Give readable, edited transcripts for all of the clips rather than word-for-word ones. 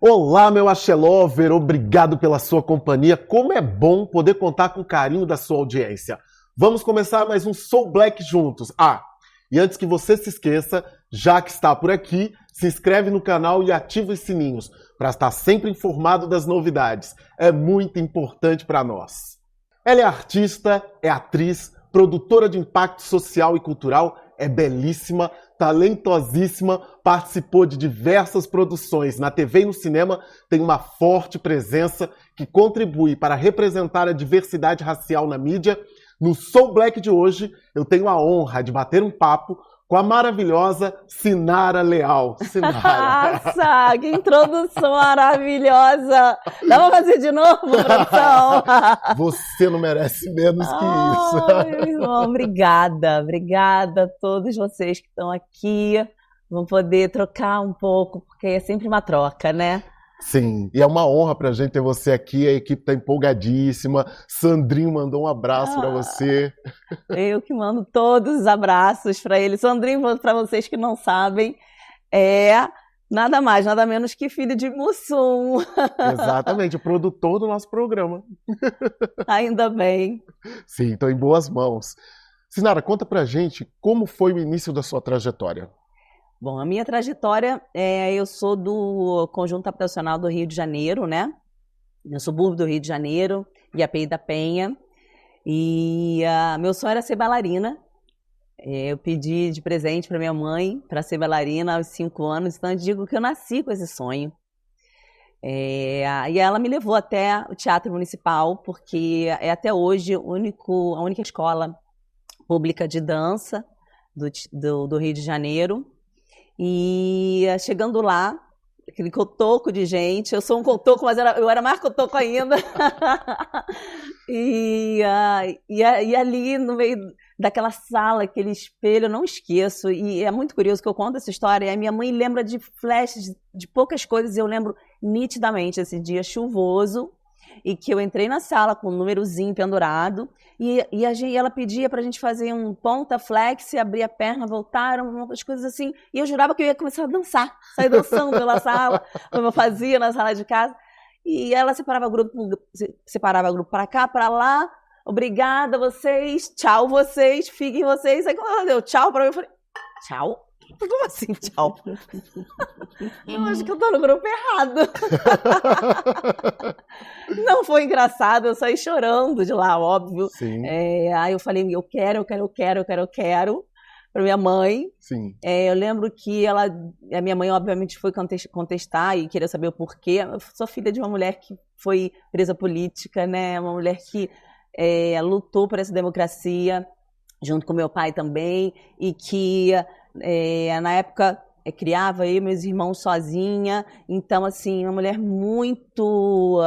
Olá, meu Axé Lover, obrigado pela sua companhia. Como é bom poder contar com o carinho da sua audiência. Vamos começar mais um Soul Black juntos. E antes que você se esqueça, já que está por aqui, se inscreve no canal e ativa os sininhos para estar sempre informado das novidades. É muito importante para nós. Ela é artista, é atriz, produtora de impacto social e cultural, é belíssima, talentosíssima, participou de diversas produções na TV e no cinema, tem uma forte presença que contribui para representar a diversidade racial na mídia. No Soul Black de hoje, eu tenho a honra de bater um papo com a maravilhosa Sinara Leal. Sinara. Nossa, que introdução maravilhosa! Dá pra fazer de novo, produção? Você não merece menos que isso. Meu irmão, obrigada a todos vocês que estão aqui. Vamos poder trocar um pouco, porque é sempre uma troca, né? Sim, e é uma honra pra gente ter você aqui, a equipe tá empolgadíssima. Sandrinho mandou um abraço pra você. Eu que mando todos os abraços pra ele. Sandrinho, pra vocês que não sabem, é nada mais, nada menos que filho de Mussum. Exatamente, o produtor do nosso programa. Ainda bem. Sim, estão em boas mãos. Sinara, conta pra gente como foi o início da sua trajetória. Bom, a minha trajetória, eu sou do Conjunto Habitacional do Rio de Janeiro, né? No subúrbio do Rio de Janeiro, Iapê da Penha. E meu sonho era ser bailarina. Eu pedi de presente para minha mãe para ser bailarina aos 5 anos, então eu digo que eu nasci com esse sonho. E ela me levou até o Teatro Municipal, porque é até hoje a única escola pública de dança do Rio de Janeiro. E chegando lá, aquele cotoco de gente, eu sou um cotoco, mas eu era mais cotoco ainda. e ali no meio daquela sala, aquele espelho, eu não esqueço. E é muito curioso que eu conto essa história. E a minha mãe lembra de flashes de poucas coisas, e eu lembro nitidamente esse dia chuvoso, e que eu entrei na sala com um númerozinho pendurado, e ela pedia pra gente fazer um ponta flex, abrir a perna, voltar, umas coisas assim, e eu jurava que eu ia começar a dançar, sair dançando pela sala, como eu fazia na sala de casa, e ela separava o grupo pra cá, pra lá, obrigada vocês, tchau vocês, fiquem vocês, aí quando ela deu tchau pra mim, eu falei, tchau? Como assim, tchau? Eu acho que eu tô no grupo errado. Não foi engraçado, eu saí chorando de lá, óbvio. Sim. Aí eu falei, eu quero pra minha mãe. Sim. Eu lembro que a minha mãe, obviamente, foi contestar e queria saber o porquê. Eu sou filha de uma mulher que foi presa política, né? Uma mulher que lutou por essa democracia, junto com meu pai também, e que na época criava eu e meus irmãos sozinha, então assim, uma mulher muito,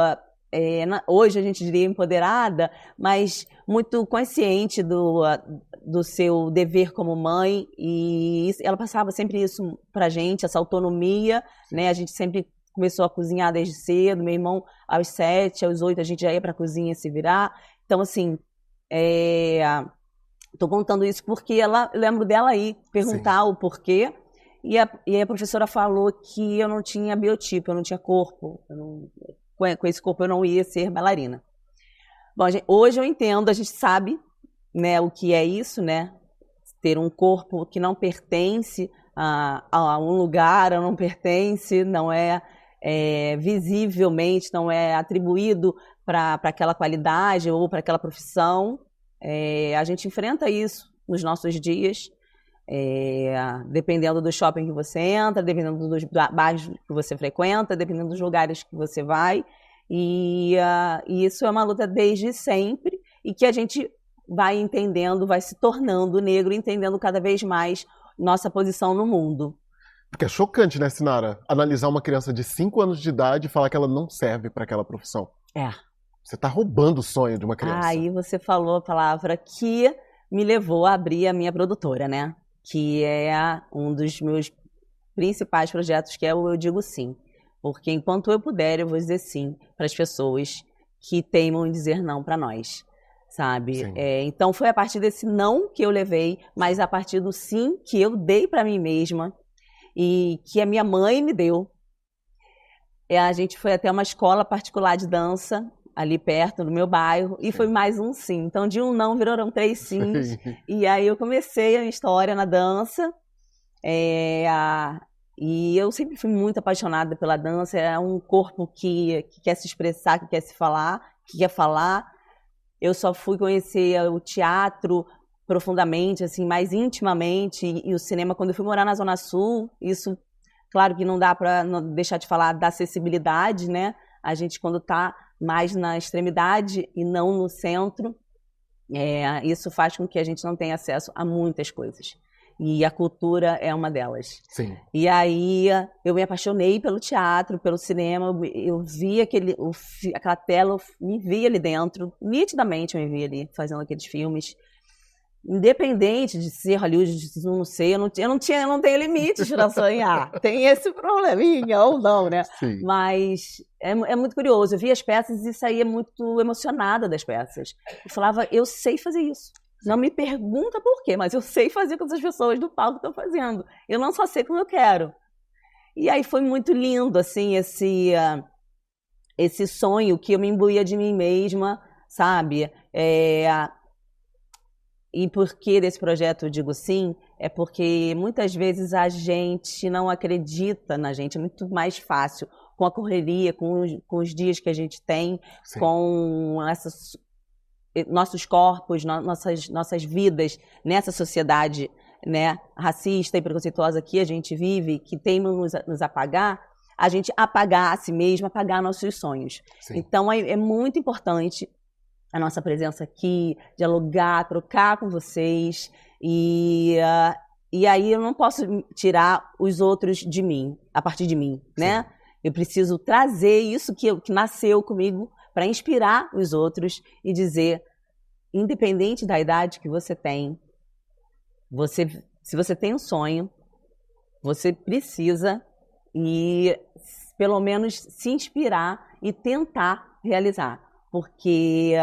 hoje a gente diria empoderada, mas muito consciente do seu dever como mãe, e ela passava sempre isso pra gente, essa autonomia, né? A gente sempre começou a cozinhar desde cedo, meu irmão aos 7, aos 8 a gente já ia pra cozinha se virar, então assim, estou contando isso porque eu lembro dela aí perguntar o porquê, e a professora falou que eu não tinha biotipo, eu não tinha corpo, com esse corpo eu não ia ser bailarina. Bom, hoje eu entendo, a gente sabe, né, o que é isso, né? Ter um corpo que não pertence a um lugar, não pertence, não é visivelmente, não é atribuído para aquela qualidade ou para aquela profissão. A gente enfrenta isso nos nossos dias, dependendo do shopping que você entra, dependendo dos bares que você frequenta, dependendo dos lugares que você vai, e isso é uma luta desde sempre, e que a gente vai entendendo, vai se tornando negro, entendendo cada vez mais nossa posição no mundo. Porque é chocante, né, Sinara? Analisar uma criança de 5 anos de idade e falar que ela não serve para aquela profissão. Você está roubando o sonho de uma criança. Aí você falou a palavra que me levou a abrir a minha produtora, né? Que é um dos meus principais projetos, que é o Eu Digo Sim. Porque enquanto eu puder, eu vou dizer sim para as pessoas que teimam em dizer não para nós, sabe? Então foi a partir desse não que eu levei, mas a partir do sim que eu dei para mim mesma e que a minha mãe me deu. A gente foi até uma escola particular de dança, ali perto do meu bairro, e foi mais um sim. Então, de um não, viraram 3 sims. E aí eu comecei a minha história na dança. E eu sempre fui muito apaixonada pela dança. É um corpo que quer se expressar, que quer se falar, que quer falar. Eu só fui conhecer o teatro profundamente, assim, mais intimamente, e o cinema quando eu fui morar na Zona Sul. Isso, claro que não dá para deixar de falar da acessibilidade, né? A gente, quando está mais na extremidade e não no centro, isso faz com que a gente não tenha acesso a muitas coisas. E a cultura é uma delas. Sim. E aí eu me apaixonei pelo teatro, pelo cinema. Eu vi aquela tela, eu me vi ali dentro, nitidamente eu me vi ali fazendo aqueles filmes. Independente de ser Hollywood, não sei, eu não tenho limites para sonhar. Tem esse probleminha ou não, né? Sim. Mas é muito curioso. Eu vi as peças e saía muito emocionada das peças. Eu falava, eu sei fazer isso. Não me pergunta por quê, mas eu sei fazer o que as pessoas do palco estão fazendo. Eu não só sei como eu quero. E aí foi muito lindo, assim, esse sonho que eu me imbuía de mim mesma, sabe? E por que desse projeto eu digo sim? É porque muitas vezes a gente não acredita na gente. É muito mais fácil com a correria, com os dias que a gente tem, sim, com nossos corpos, nossas vidas nessa sociedade, né, racista e preconceituosa que a gente vive, que teima nos apagar, a gente apagar a si mesmo, apagar nossos sonhos. Sim. Então é muito importante a nossa presença aqui, dialogar, trocar com vocês, e aí eu não posso tirar os outros de mim, a partir de mim, né? Sim. Eu preciso trazer isso que nasceu comigo para inspirar os outros e dizer, independente da idade que você tem, se você tem um sonho, você precisa pelo menos se inspirar e tentar realizar. Porque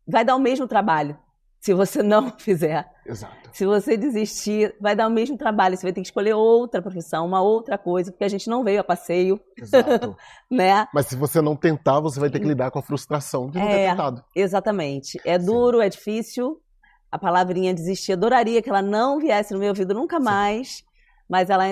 vai dar o mesmo trabalho se você não fizer. Exato. Se você desistir, vai dar o mesmo trabalho. Você vai ter que escolher outra profissão, uma outra coisa, porque a gente não veio a passeio. Exato. Né? Mas se você não tentar, você vai ter que lidar com a frustração de não ter tentado. Exatamente. É duro, sim, é difícil. A palavrinha desistir, adoraria que ela não viesse no meu ouvido nunca mais. Sim. Mas ela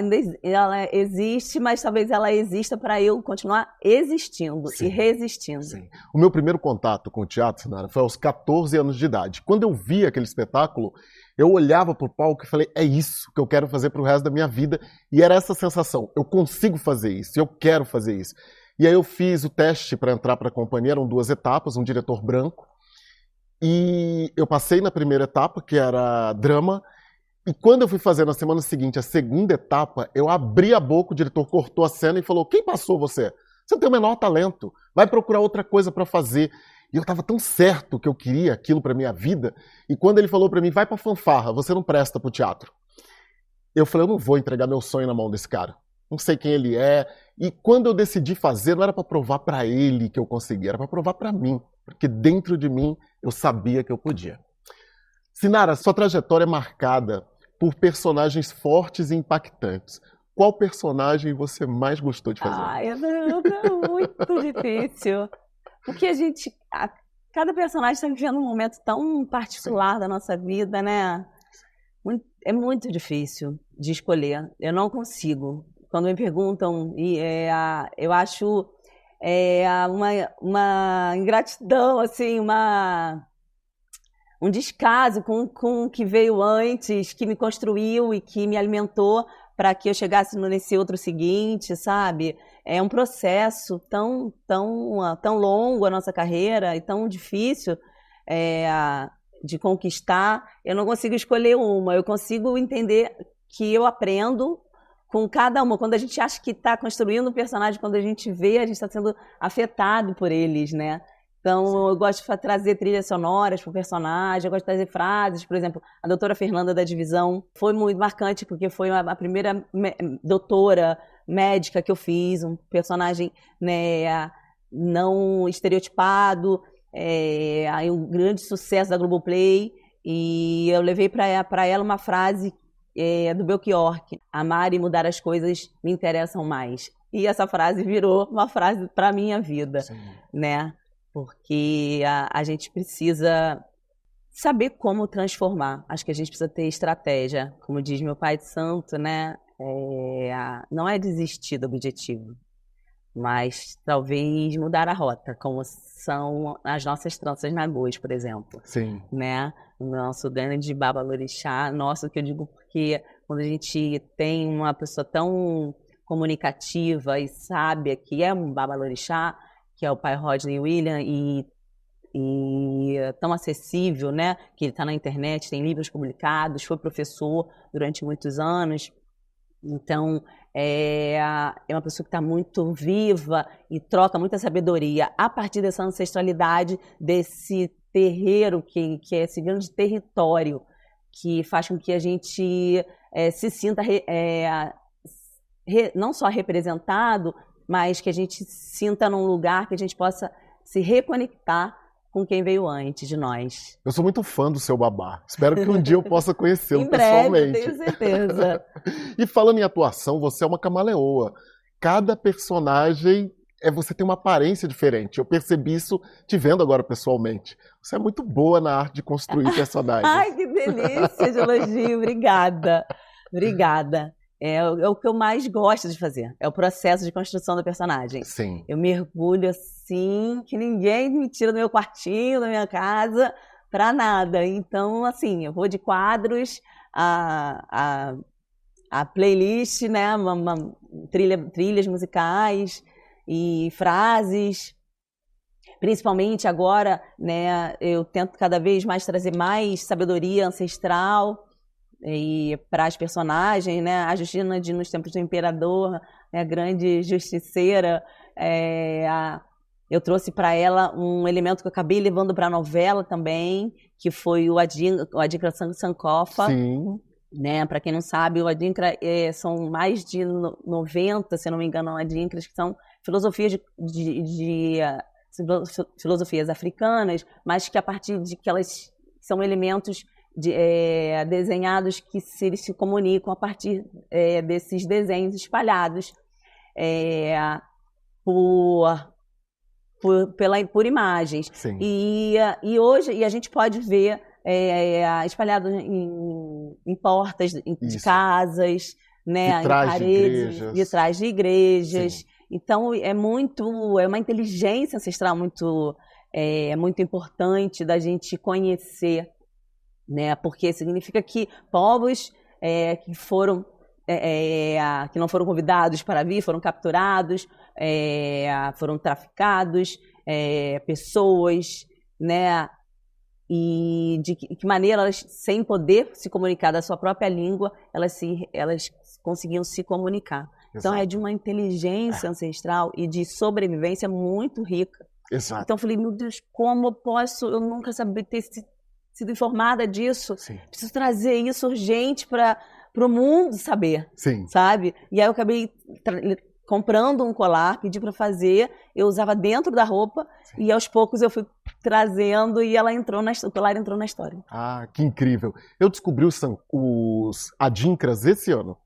existe, mas talvez ela exista para eu continuar existindo, sim, e resistindo. Sim. O meu primeiro contato com o teatro, Sinara, foi aos 14 anos de idade. Quando eu vi aquele espetáculo, eu olhava para o palco e falei, é isso que eu quero fazer para o resto da minha vida. E era essa sensação, eu consigo fazer isso, eu quero fazer isso. E aí eu fiz o teste para entrar para a companhia, eram 2 etapas, um diretor branco. E eu passei na primeira etapa, que era drama. E quando eu fui fazer na semana seguinte a segunda etapa, eu abri a boca, o diretor cortou a cena e falou, quem passou você? Você não tem o menor talento, vai procurar outra coisa para fazer. E eu estava tão certo que eu queria aquilo para minha vida, e quando ele falou para mim, vai para fanfarra, você não presta para o teatro. Eu falei, eu não vou entregar meu sonho na mão desse cara. Não sei quem ele é. E quando eu decidi fazer, não era para provar para ele que eu conseguia, era para provar para mim, porque dentro de mim eu sabia que eu podia. Sinara, sua trajetória é marcada por personagens fortes e impactantes. Qual personagem você mais gostou de fazer? É muito difícil. Porque cada personagem está vivendo um momento tão particular, sim, da nossa vida, né? É muito difícil de escolher. Eu não consigo. Quando me perguntam, eu acho uma ingratidão, assim, um descaso com o que veio antes, que me construiu e que me alimentou para que eu chegasse nesse outro seguinte, sabe? É um processo tão longo a nossa carreira e tão difícil de conquistar. Eu não consigo escolher uma, eu consigo entender que eu aprendo com cada uma. Quando a gente acha que está construindo um personagem, quando a gente vê, a gente está sendo afetado por eles, né? Então, sim, eu gosto de trazer trilhas sonoras para o personagem, eu gosto de trazer frases. Por exemplo, a doutora Fernanda da Divisão foi muito marcante, porque foi a primeira doutora médica que eu fiz, um personagem, né, não estereotipado, um grande sucesso da Globoplay. E eu levei para ela uma frase do Belchior: amar e mudar as coisas me interessam mais. E essa frase virou uma frase para a minha vida, Sim. né? Porque a gente precisa saber como transformar. Acho que a gente precisa ter estratégia. Como diz meu pai de santo, né? Não é desistir do objetivo, mas talvez mudar a rota, como são as nossas tranças nagôs, por exemplo. Sim. Né? O nosso grande babalorixá, nosso, que eu digo porque quando a gente tem uma pessoa tão comunicativa e sábia, que é um babalorixá, que é o pai Rodney William, e tão acessível, né? Que ele está na internet, tem livros publicados, foi professor durante muitos anos. Então, é uma pessoa que está muito viva e troca muita sabedoria a partir dessa ancestralidade, desse terreiro, que é esse grande território, que faz com que a gente se sinta não só representado, mas que a gente sinta num lugar que a gente possa se reconectar com quem veio antes de nós. Eu sou muito fã do seu babá. Espero que um dia eu possa conhecê-lo em breve, pessoalmente. Eu tenho certeza. E falando em atuação, você é uma camaleoa. Cada personagem, você tem uma aparência diferente. Eu percebi isso te vendo agora pessoalmente. Você é muito boa na arte de construir personagens. Ai, que delícia de elogio. Obrigada. Obrigada. É o que eu mais gosto de fazer. É o processo de construção do personagem. Sim. Eu mergulho assim, que ninguém me tira do meu quartinho, da minha casa, pra nada. Então, assim, eu vou de quadros a playlist, né? Trilhas musicais e frases. Principalmente agora, né? Eu tento cada vez mais trazer mais sabedoria ancestral e para as personagens, né? A Justina Nos Tempos do Imperador, a grande justiceira, eu trouxe para ela um elemento que eu acabei levando para a novela também, que foi o Adinkra Sankofa. Sim. Né? Para quem não sabe, o Adinkra são mais de 90, se não me engano, Adinkras, que são filosofias filosofias africanas, mas que a partir de que elas são elementos desenhados que eles se comunicam a partir desses desenhos espalhados por imagens. Sim. E hoje a gente pode ver espalhado em portas de casas, né, em paredes, vitrais de igrejas. Sim. Então é uma inteligência ancestral muito importante da gente conhecer, né? Porque significa que povos que não foram convidados para vir, foram capturados, foram traficados, pessoas, né? E de que maneira elas, sem poder se comunicar da sua própria língua, elas conseguiam se comunicar. Exato. Então é de uma inteligência ancestral e de sobrevivência muito rica. Exato. Então eu falei, meu Deus, como eu posso, eu nunca sabia ter sido informada disso. Sim. Preciso trazer isso urgente para o mundo saber. Sim. Sabe? E aí eu acabei comprando um colar, pedi para fazer, eu usava dentro da roupa. Sim. E aos poucos eu fui trazendo e o colar entrou na história. Ah, que incrível. Eu descobri os Adinkras esse ano.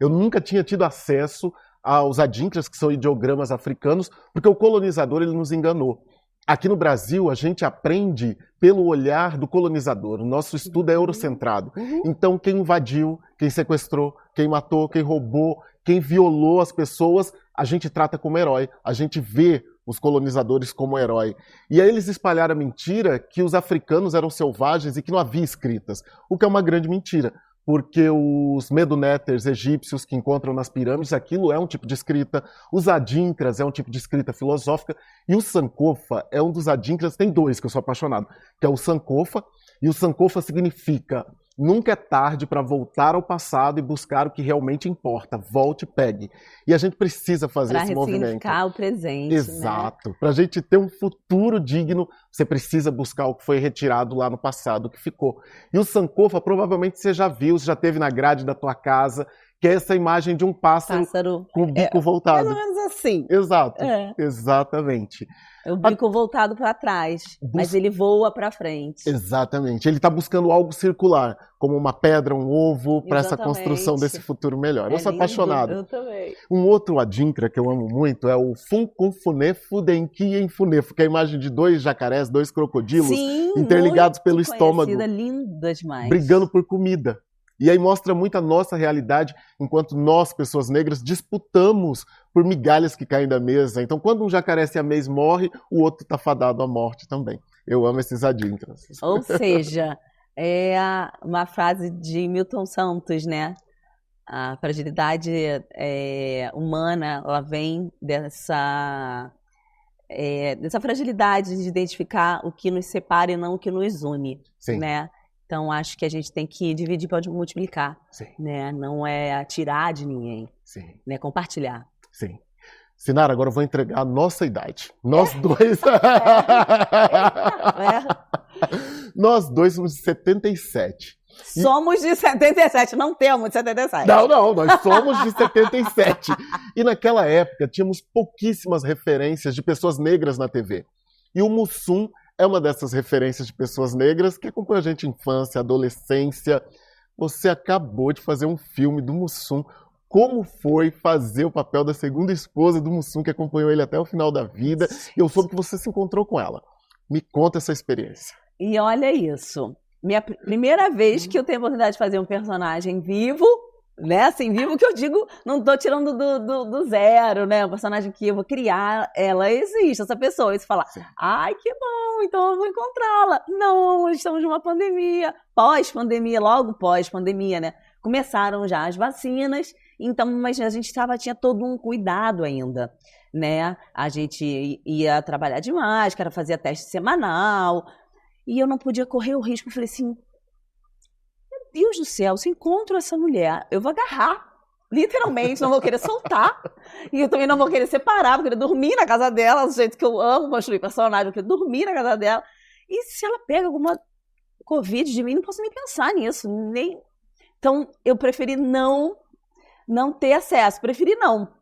Eu nunca tinha tido acesso aos Adinkras, que são ideogramas africanos, porque o colonizador ele nos enganou. Aqui no Brasil, a gente aprende pelo olhar do colonizador. O nosso estudo é eurocentrado. Então, quem invadiu, quem sequestrou, quem matou, quem roubou, quem violou as pessoas, a gente trata como herói. A gente vê os colonizadores como herói. E aí eles espalharam a mentira que os africanos eram selvagens e que não havia escritas, o que é uma grande mentira. Porque os Medo-Néters egípcios que encontram nas pirâmides, aquilo é um tipo de escrita. Os Adinkras é um tipo de escrita filosófica. E o Sankofa é um dos Adinkras, tem dois que eu sou apaixonado, que é o Sankofa. E o Sankofa significa, nunca é tarde para voltar ao passado e buscar o que realmente importa. Volte e pegue. E a gente precisa fazer esse movimento. Para ressignificar o presente. Exato. Né? Para a gente ter um futuro digno, você precisa buscar o que foi retirado lá no passado, o que ficou. E o Sankofa, provavelmente você já viu, você já teve na grade da tua casa, que é essa imagem de um pássaro com o bico voltado. Mais ou menos assim. Exato, exatamente. É o bico voltado para trás, mas ele voa para frente. Exatamente. Ele está buscando algo circular, como uma pedra, um ovo, para essa construção desse futuro melhor. Eu sou apaixonado. Eu também. Um outro adinkra que eu amo muito é o Funkunfunefu Denkienfunefo, que é a imagem de 2 jacarés, 2 crocodilos, interligados pelo estômago, linda demais, brigando por comida. E aí mostra muito a nossa realidade, enquanto nós, pessoas negras, disputamos por migalhas que caem da mesa. Então, quando um jacaré siamês morre, o outro está fadado à morte também. Eu amo esses adinkras. Ou seja, é uma frase de Milton Santos, né? A fragilidade humana, ela vem dessa fragilidade de identificar o que nos separa e não o que nos une, né? Então, acho que a gente tem que dividir para multiplicar, né? Não é atirar de ninguém, né? Compartilhar. Sim. Sinara, agora eu vou entregar a nossa idade. Nós dois... Nós dois somos de 77. Somos de 77, não temos de 77. Não, nós somos de 77. E naquela época, tínhamos pouquíssimas referências de pessoas negras na TV. E o Mussum é uma dessas referências de pessoas negras que acompanha a gente infância, adolescência. Você acabou de fazer um filme do Mussum. Como foi fazer o papel da segunda esposa do Mussum, que acompanhou ele até o final da vida? E eu soube que você se encontrou com ela. Me conta essa experiência. E olha isso. Minha primeira vez que eu tenho a oportunidade de fazer um personagem vivo, né? Assim, vivo que eu digo, não estou tirando do zero, né? O personagem que eu vou criar, ela existe, essa pessoa. E você fala, ai, que bom, então eu vou encontrá-la. Não, estamos numa pandemia, pós-pandemia, logo pós-pandemia, né? Começaram já as vacinas, então, mas a gente tinha todo um cuidado ainda, né? A gente ia trabalhar de máscara, fazia teste semanal, e eu não podia correr o risco. Eu falei assim, meu Deus do céu, se encontro essa mulher, eu vou agarrar, literalmente, não vou querer soltar, e eu também não vou querer separar, vou querer dormir na casa dela, do jeito que eu amo construir personagem, eu quero dormir na casa dela, e se ela pega alguma Covid de mim, não posso nem pensar nisso, nem... Então, eu preferi não ter acesso,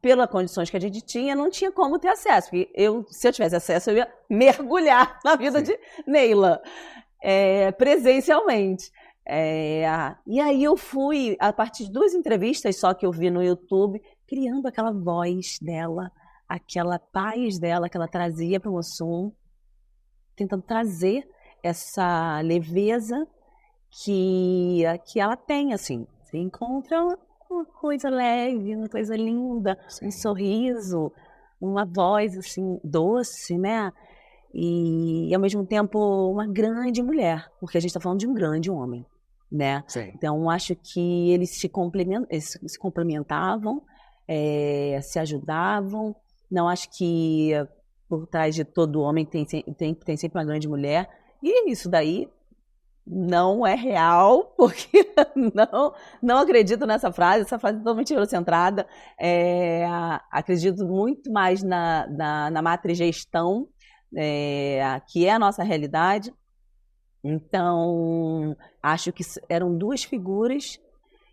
pelas condições que a gente tinha, não tinha como ter acesso, porque se eu tivesse acesso, eu ia mergulhar na vida de Neila, presencialmente. E aí eu fui, a partir de 2 entrevistas só que eu vi no YouTube, criando aquela voz dela, aquela paz dela que ela trazia para o Mussum, tentando trazer essa leveza que ela tem, assim. Você encontra uma coisa leve, uma coisa linda, um sorriso, uma voz, assim, doce, né? E, ao mesmo tempo, uma grande mulher, porque a gente está falando de um grande homem, né? Então, acho que eles se complementavam, se ajudavam. Não acho que por trás de todo homem tem sempre uma grande mulher. E isso daí não é real, porque não acredito nessa frase. Essa frase é totalmente eurocentrada. Acredito muito mais na matrigestão, que é a nossa realidade. Então, acho que eram 2 figuras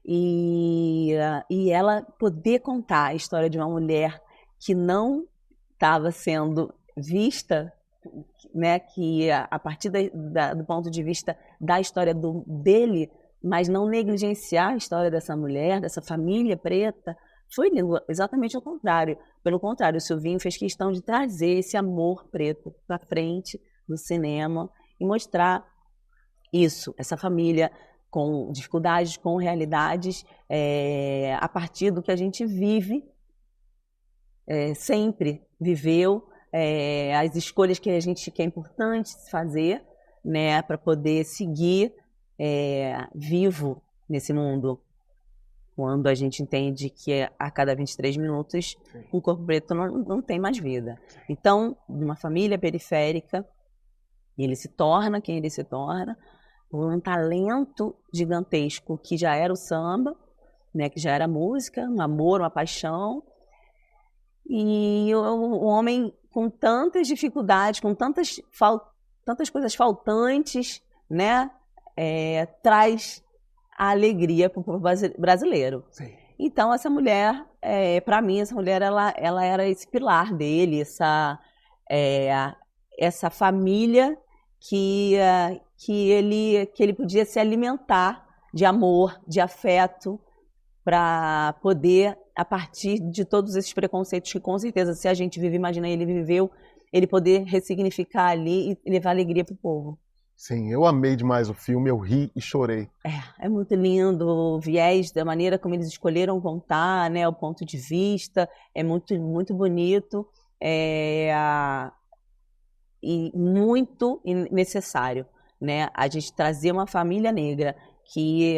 e ela poder contar a história de uma mulher que não estava sendo vista, né, que a partir do ponto de vista da história dele, mas não negligenciar a história dessa mulher, dessa família preta, foi exatamente ao contrário. Pelo contrário, o Silvinho fez questão de trazer esse amor preto para frente no cinema e mostrar isso, essa família com dificuldades, com realidades, a partir do que a gente vive, sempre viveu, as escolhas que é importante fazer, né, para poder seguir vivo nesse mundo. Quando a gente entende que a cada 23 minutos um corpo preto não tem mais vida. Então, de uma família periférica, ele se torna quem ele se torna, um talento gigantesco que já era o samba, né, que já era a música, um amor, uma paixão. E o homem com tantas dificuldades, com tantas coisas faltantes, né, traz a alegria para o povo brasileiro. Então, essa mulher, para mim, essa mulher, ela era esse pilar dele, essa família que ele podia se alimentar de amor, de afeto, para poder, a partir de todos esses preconceitos que, com certeza, se a gente vive, imagina ele viveu, ele poder ressignificar ali e levar alegria para o povo. Sim, eu amei demais o filme, eu ri e chorei. É muito lindo o viés, da maneira como eles escolheram contar, né, o ponto de vista, é muito, muito bonito e muito necessário, né, a gente trazer uma família negra que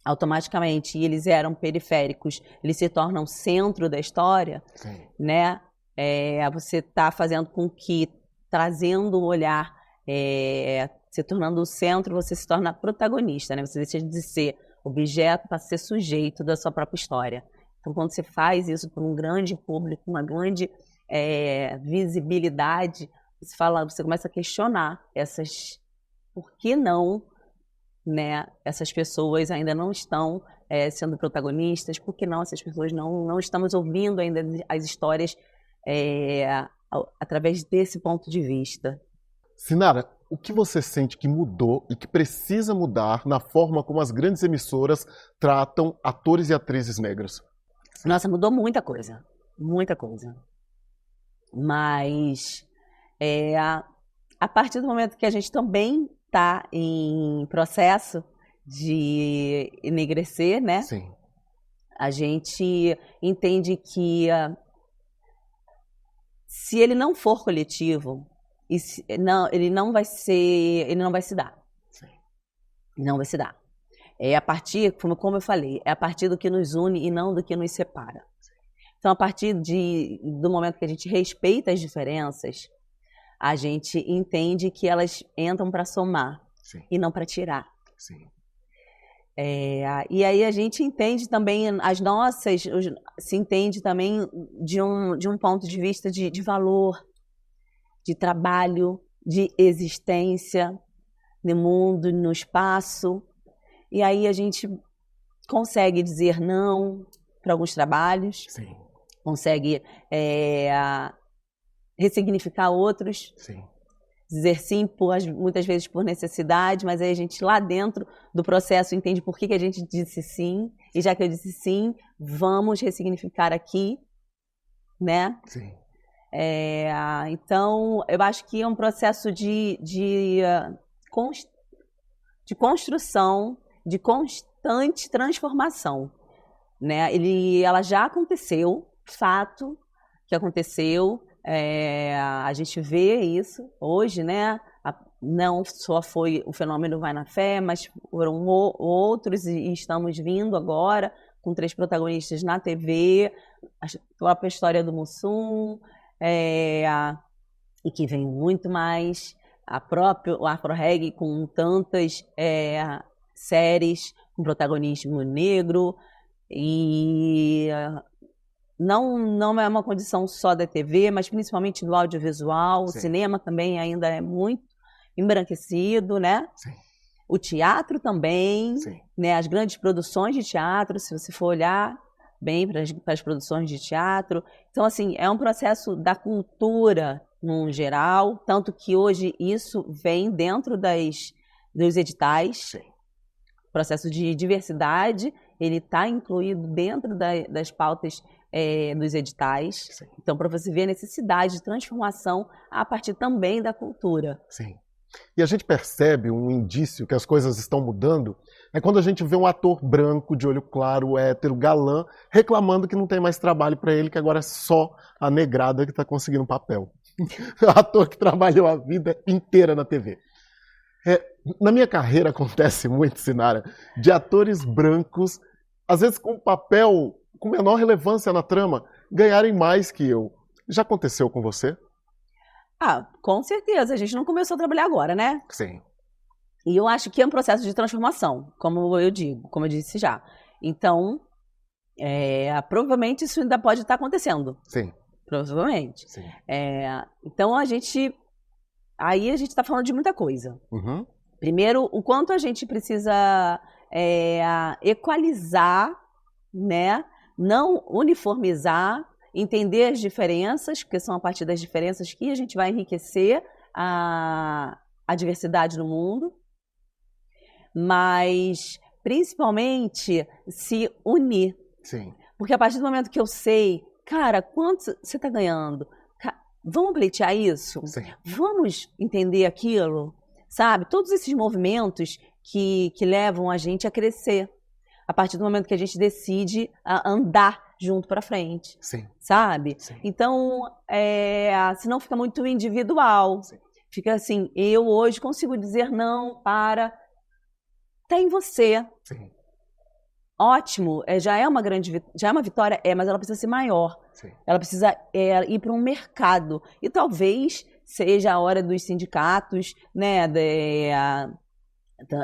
automaticamente eles eram periféricos, eles se tornam centro da história, Sim. né, você está fazendo com que, trazendo o olhar, se tornando o centro, você se torna protagonista, né? Você deixa de ser objeto para ser sujeito da sua própria história. Então, quando você faz isso para um grande público, uma grande visibilidade, você começa a questionar por que não, né? Essas pessoas ainda não estão sendo protagonistas, por que não essas pessoas não estamos ouvindo ainda as histórias através desse ponto de vista. Sinara, o que você sente que mudou e que precisa mudar na forma como as grandes emissoras tratam atores e atrizes negras? Nossa, mudou muita coisa. Muita coisa. Mas a partir do momento que a gente também está em processo de enegrecer, né? Sim. A gente entende que se ele não for coletivo, ele não vai se dar. Sim. Não vai se dar. É a partir, como eu falei, é a partir do que nos une e não do que nos separa. Então, a partir do momento que a gente respeita as diferenças, a gente entende que elas entram para somar. Sim. E não para tirar. Sim. E aí a gente entende também se entende também de um ponto de vista de valor, de trabalho, de existência no mundo, no espaço. E aí a gente consegue dizer não para alguns trabalhos. Sim. Consegue ressignificar outros. Sim. Dizer sim, muitas vezes por necessidade, mas aí a gente lá dentro do processo entende por que a gente disse sim, e já que eu disse sim, vamos ressignificar aqui, né? Sim. Então, eu acho que é um processo de construção, de constante transformação, né? Ela já aconteceu, fato que aconteceu. A gente vê isso hoje, né? Não só foi o fenômeno Vai na Fé, mas foram outros e estamos vindo agora com 3 protagonistas na TV, a própria história do Mussum, e que vem muito mais, o Afro Reggae com tantas séries com protagonismo negro e não é uma condição só da TV, mas principalmente do audiovisual. Sim. O cinema também ainda é muito embranquecido, né? Sim. O teatro também, sim, né? As grandes produções de teatro, se você for olhar bem para as produções de teatro. Então, assim, é um processo da cultura no geral, tanto que hoje isso vem dentro dos editais. sim. O processo de diversidade, ele está incluído dentro das pautas dos editais. Sim. Então, para você ver a necessidade de transformação a partir também da cultura. Sim. E a gente percebe um indício que as coisas estão mudando é quando a gente vê um ator branco, de olho claro, hétero, galã, reclamando que não tem mais trabalho para ele, que agora é só a negrada que está conseguindo papel. Ator que trabalhou a vida inteira na TV. Na minha carreira acontece muito, Sinara, de atores brancos, às vezes com papel com menor relevância na trama, ganharem mais que eu. Já aconteceu com você? Com certeza. A gente não começou a trabalhar agora, né? Sim. E eu acho que é um processo de transformação, como eu disse já. Então, provavelmente isso ainda pode estar acontecendo. Sim. Provavelmente. Sim. Então, aí a gente está falando de muita coisa. Uhum. Primeiro, o quanto a gente precisa equalizar né? Não uniformizar, entender as diferenças, porque são a partir das diferenças que a gente vai enriquecer a diversidade no mundo, mas principalmente se unir. Sim. Porque a partir do momento que eu sei, cara, quanto você está ganhando? Vamos pleitear isso? Sim. Vamos entender aquilo? Sabe? Todos esses movimentos que levam a gente a crescer. A partir do momento que a gente decide andar junto para frente. Sim. Sabe? Sim. Então, senão fica muito individual. Sim. Fica assim, eu hoje consigo dizer não para... Tá em você. Sim. Ótimo, já é uma vitória, mas ela precisa ser maior. Sim. Ela precisa ir para um mercado. E talvez seja a hora dos sindicatos, né,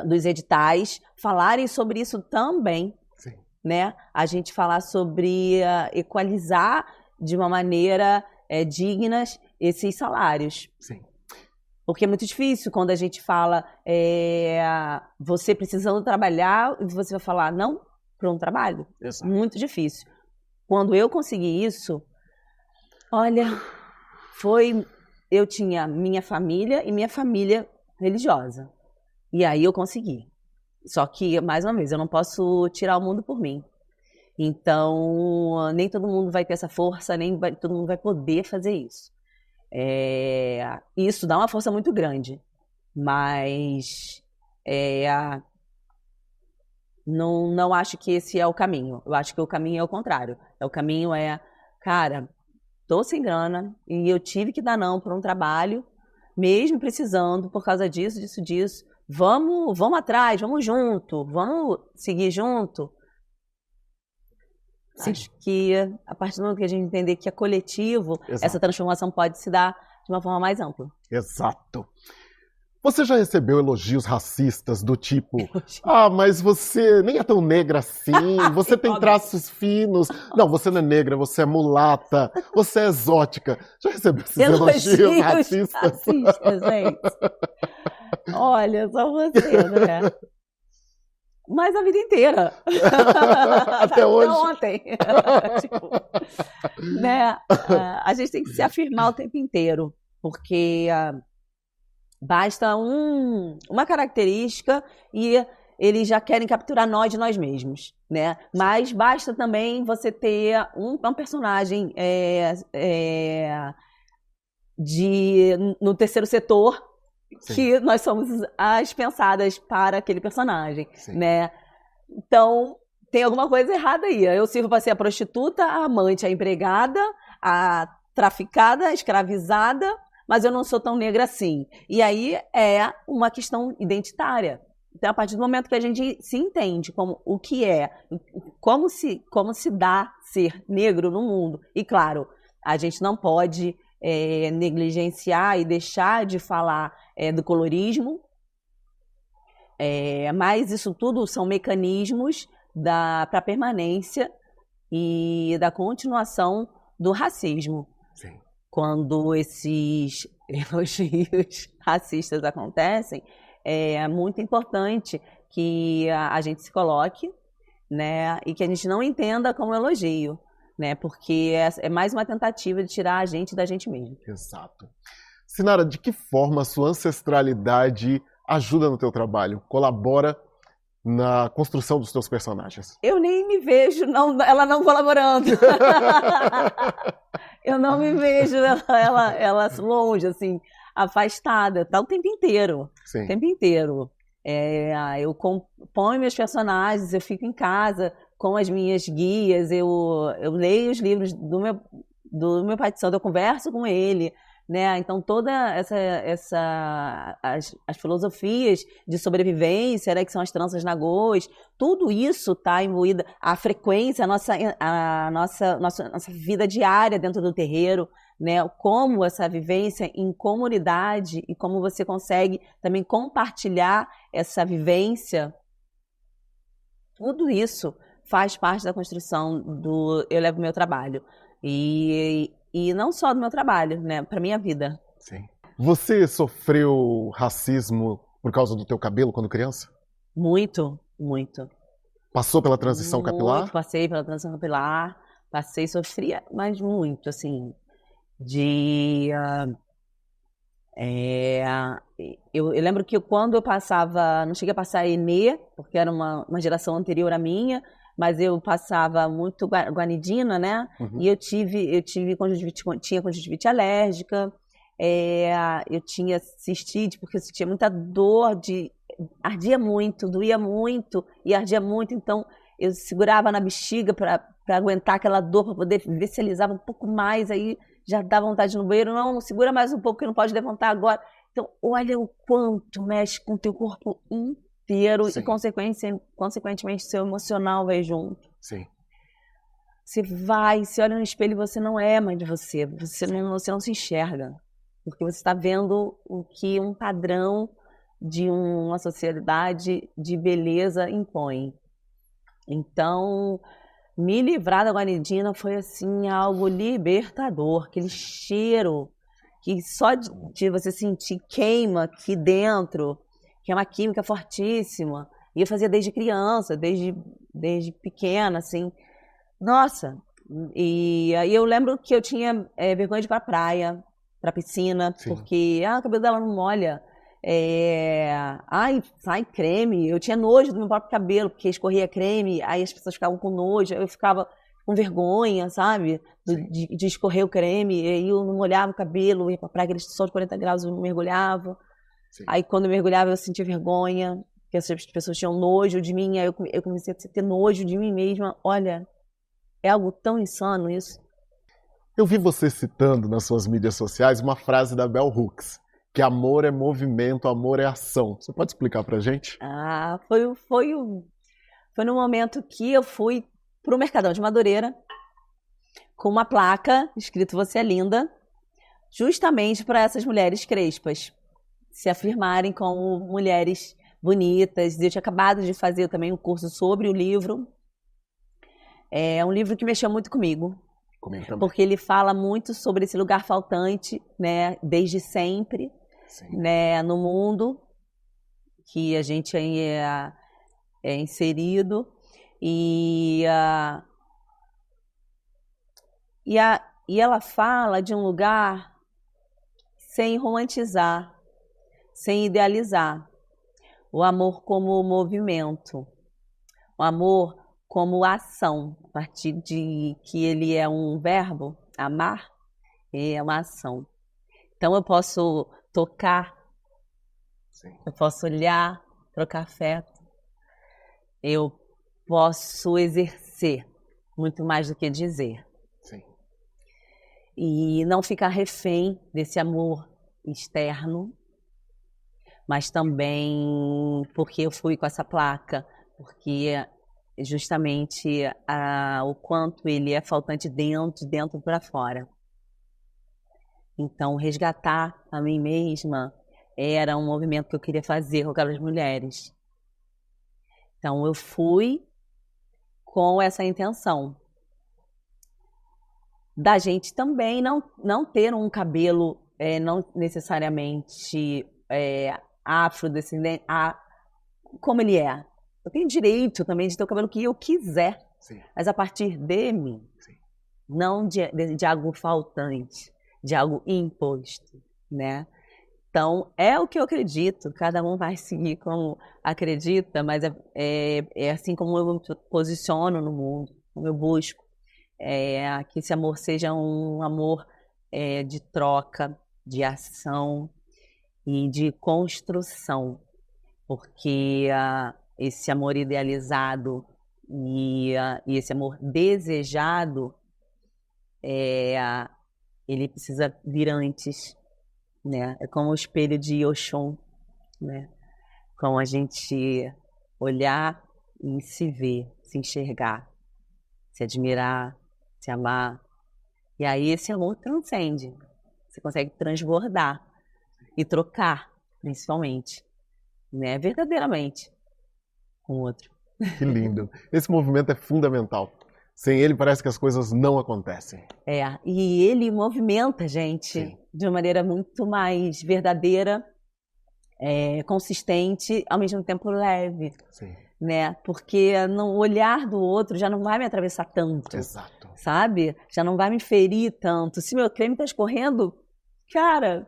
dos editais, falarem sobre isso também. Sim. Né? A gente falar sobre equalizar de uma maneira digna esses salários. Sim. Porque é muito difícil quando a gente fala você precisando trabalhar e você vai falar não para um trabalho. Exato. Muito difícil. Quando eu consegui isso, olha, eu tinha minha família e minha família religiosa. E aí eu consegui. Só que, mais uma vez, eu não posso tirar o mundo por mim. Então, nem todo mundo vai ter essa força, todo mundo vai poder fazer isso. Isso dá uma força muito grande. Mas não acho que esse é o caminho. Eu acho que o caminho é o contrário. O caminho cara, tô sem grana e eu tive que dar não para um trabalho, mesmo precisando, por causa disso. Vamos atrás, vamos junto, vamos seguir junto. Sim. Acho que a partir do momento que a gente entender que é coletivo, exato, essa transformação pode se dar de uma forma mais ampla. Exato. Você já recebeu elogios racistas do tipo, mas você nem é tão negra assim, você tem traços finos, não, você não é negra, você é mulata, você é exótica. Já recebeu esses elogios racistas? Gente. Olha, só você, né? Mas a vida inteira. Até hoje. Até ontem. Né? A gente tem que se afirmar o tempo inteiro, porque basta uma característica e eles já querem capturar nós de nós mesmos, né? Mas basta também você ter um personagem no terceiro setor. Sim. Que nós somos as pensadas para aquele personagem, sim, né? Então, tem alguma coisa errada aí. Eu sirvo para ser a prostituta, a amante, a empregada, a traficada, a escravizada, mas eu não sou tão negra assim. E aí é uma questão identitária. Então, a partir do momento que a gente se entende como o que como se dá ser negro no mundo. E, claro, a gente não pode negligenciar e deixar de falar do colorismo, mas isso tudo são mecanismos para a permanência e da continuação do racismo. Sim. Quando esses elogios racistas acontecem, é muito importante que a gente se coloque, né, e que a gente não entenda como elogio, né, porque é mais uma tentativa de tirar a gente da gente mesmo. Exato. Sinara, de que forma a sua ancestralidade ajuda no teu trabalho, colabora na construção dos teus personagens? Eu nem me vejo ela não colaborando. Eu não me vejo ela longe, assim, afastada, tá o tempo inteiro. Sim. O tempo inteiro. Eu componho meus personagens, eu fico em casa com as minhas guias, eu leio os livros do meu pai de santo, eu converso com ele, né? Então toda as filosofias de sobrevivência, né, que são as tranças nagôs, tudo isso está imbuído, a frequência, a nossa vida diária dentro do terreiro, né? Como essa vivência em comunidade e como você consegue também compartilhar essa vivência, tudo isso faz parte da construção Eu Levo o Meu Trabalho. E não só do meu trabalho, né? Para minha vida. Sim. Você sofreu racismo por causa do teu cabelo quando criança? Muito, muito. Passou pela transição capilar? Passei pela transição capilar, sofria, mas muito, assim, de... eu lembro que quando eu passava, não cheguei a passar Enê, porque era uma geração anterior à minha, mas eu passava muito guanidina, né? E eu tive conjuntivite alérgica, eu tinha cistite, porque eu sentia muita dor, ardia muito, doía muito e ardia muito, então eu segurava na bexiga para aguentar aquela dor, para poder ver se alisava um pouco mais, aí já dá vontade no banheiro, não, segura mais um pouco que não pode levantar agora. Então, olha o quanto mexe com o teu corpo inteiro. Sim. E, consequentemente, seu emocional vai junto. Sim. Você olha no espelho e você não é mais de você. Você não se enxerga. Porque você está vendo o que um padrão de uma sociedade de beleza impõe. Então, me livrar da guanidina foi, assim, algo libertador. Aquele cheiro que só de você sentir queima aqui dentro, que é uma química fortíssima. E eu fazia desde criança, desde pequena, assim. Nossa! E aí eu lembro que eu tinha vergonha de ir pra praia, pra piscina, sim, porque o cabelo dela não molha. Sai creme. Eu tinha nojo do meu próprio cabelo, porque escorria creme, aí as pessoas ficavam com nojo, eu ficava com vergonha, sabe? De escorrer o creme, e aí eu não molhava o cabelo, ia pra praia, aquele sol de 40 graus, eu não mergulhava. Sim. Aí quando eu mergulhava eu sentia vergonha, porque as pessoas tinham nojo de mim, aí eu comecei a ter nojo de mim mesma. Olha, é algo tão insano isso. Eu vi você citando nas suas mídias sociais uma frase da Bell Hooks, que amor é movimento, amor é ação. Você pode explicar pra gente? Foi no momento que eu fui pro Mercadão de Madureira com uma placa escrito "Você é linda", justamente para essas mulheres crespas se afirmarem como mulheres bonitas. Eu tinha acabado de fazer também um curso sobre o livro. É um livro que mexeu muito comigo. Comigo também. Porque ele fala muito sobre esse lugar faltante, né, desde sempre, né, no mundo que a gente é inserido. E ela fala de um lugar sem romantizar, sem idealizar. O amor como movimento, o amor como ação, a partir de que ele é um verbo, amar, é uma ação. Então eu posso tocar, sim, eu posso olhar, trocar afeto, eu posso exercer muito mais do que dizer. Sim. E não ficar refém desse amor externo, mas também porque eu fui com essa placa, porque justamente o quanto ele é faltante de dentro para fora. Então, resgatar a mim mesma era um movimento que eu queria fazer com aquelas mulheres. Então, eu fui com essa intenção da gente também não ter um cabelo não necessariamente afrodescendente, como ele é. Eu tenho direito também de ter o cabelo que eu quiser, sim, mas a partir de mim, sim, não de algo faltante, de algo imposto, né? Então, é o que eu acredito, cada um vai seguir como acredita, mas é assim como eu me posiciono no mundo, como eu busco, que esse amor seja um amor de troca, de ação e de construção, porque esse amor idealizado e esse amor desejado, ele precisa vir antes, né? É como o espelho de Oxum, né? Como a gente olhar e se ver, se enxergar, se admirar, se amar. E aí esse amor transcende. Você consegue transbordar e trocar, principalmente, né? Verdadeiramente, com o outro. Que lindo. Esse movimento é fundamental. Sem ele parece que as coisas não acontecem. E ele movimenta a gente, sim, de uma maneira muito mais verdadeira, consistente, ao mesmo tempo leve. Sim. né? Porque no olhar do outro já não vai me atravessar tanto. Exato. Sabe? Já não vai me ferir tanto. Se meu creme tá escorrendo, cara...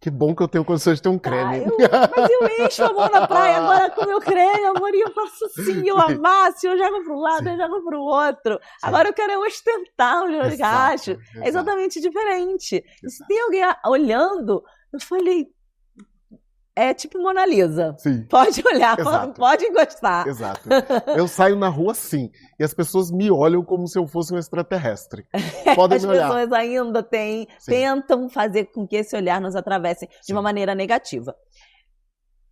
Que bom que eu tenho condições de ter um creme. Mas eu encho a mão na praia agora com o meu creme, amor, e eu faço assim, eu amasso, eu jogo para um lado, eu jogo para o outro. Sim. Agora eu quero ostentar o meu gasto. É exatamente diferente. Exato. E se tem alguém olhando, eu falei... É tipo Mona Lisa. Sim. Pode olhar, pode encostar. Exato. Eu saio na rua assim, e as pessoas me olham como se eu fosse um extraterrestre. Podem me olhar. As pessoas ainda tentam fazer com que esse olhar nos atravesse de uma maneira negativa.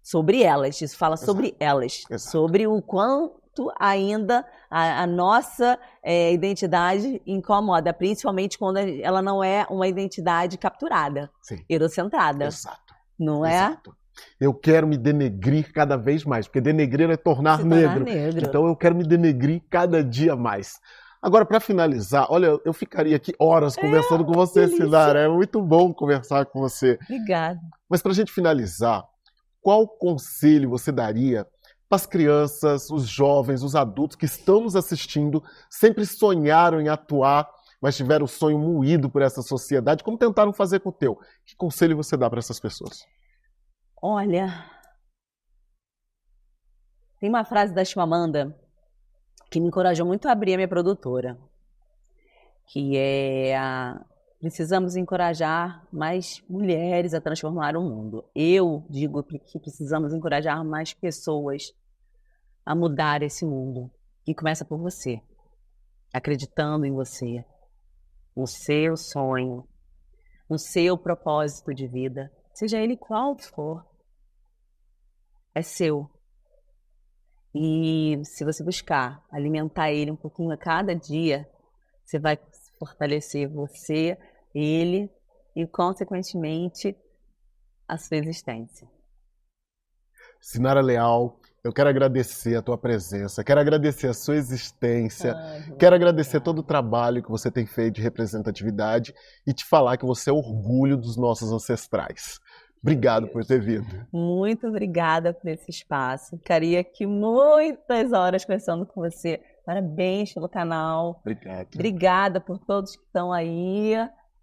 Sobre elas, isso fala sobre elas. Sobre o quanto ainda a nossa identidade incomoda, principalmente quando ela não é uma identidade capturada, eurocentrada. Exato. Não é? Exato. Eu quero me denegrir cada vez mais, porque denegrir é tornar negro. Então eu quero me denegrir cada dia mais. Agora, para finalizar, olha, eu ficaria aqui horas conversando com você, Sinara. É muito bom conversar com você. Obrigada. Mas para a gente finalizar, qual conselho você daria para as crianças, os jovens, os adultos que estão nos assistindo, sempre sonharam em atuar, mas tiveram o sonho moído por essa sociedade, como tentaram fazer com o teu? Que conselho você dá para essas pessoas? Olha, tem uma frase da Chimamanda que me encorajou muito a abrir a minha produtora, que é: precisamos encorajar mais mulheres a transformar o mundo. Eu digo que precisamos encorajar mais pessoas a mudar esse mundo, que começa por você, acreditando em você, no seu sonho, no seu propósito de vida, seja ele qual for, é seu. E se você buscar alimentar ele um pouquinho a cada dia, você vai fortalecer você, ele e, consequentemente, a sua existência. Sinara Leal, eu quero agradecer a tua presença, quero agradecer a sua existência, quero agradecer todo o trabalho que você tem feito de representatividade e te falar que você é orgulho dos nossos ancestrais. Obrigado por ter vindo. Muito obrigada por esse espaço. Ficaria aqui muitas horas conversando com você. Parabéns pelo canal. Obrigado. Obrigada por todos que estão aí.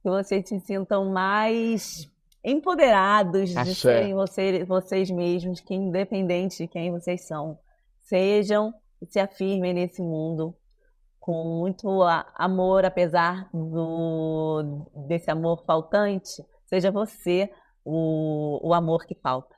Que vocês se sintam mais empoderados de serem vocês mesmos, que independente de quem vocês são, sejam e se afirmem nesse mundo com muito amor, apesar desse amor faltante. Seja você o amor que falta.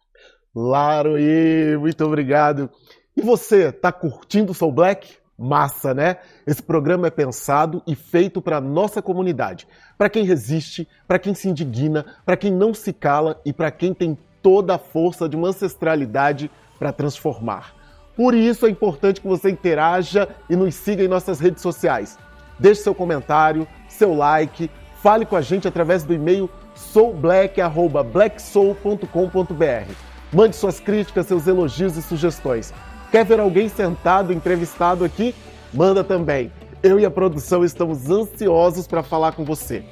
Claro, e muito obrigado. E você, tá curtindo o Soul Black? Massa, né? Esse programa é pensado e feito para nossa comunidade. Para quem resiste, para quem se indigna, para quem não se cala e para quem tem toda a força de uma ancestralidade para transformar. Por isso é importante que você interaja e nos siga em nossas redes sociais. Deixe seu comentário, seu like, fale com a gente através do e-mail soulblack@blacksoul.com.br. Mande suas críticas, seus elogios e sugestões. Quer ver alguém sentado, entrevistado aqui? Manda também. Eu e a produção estamos ansiosos para falar com você.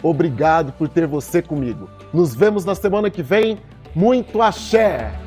Obrigado por ter você comigo. Nos vemos na semana que vem. Muito axé!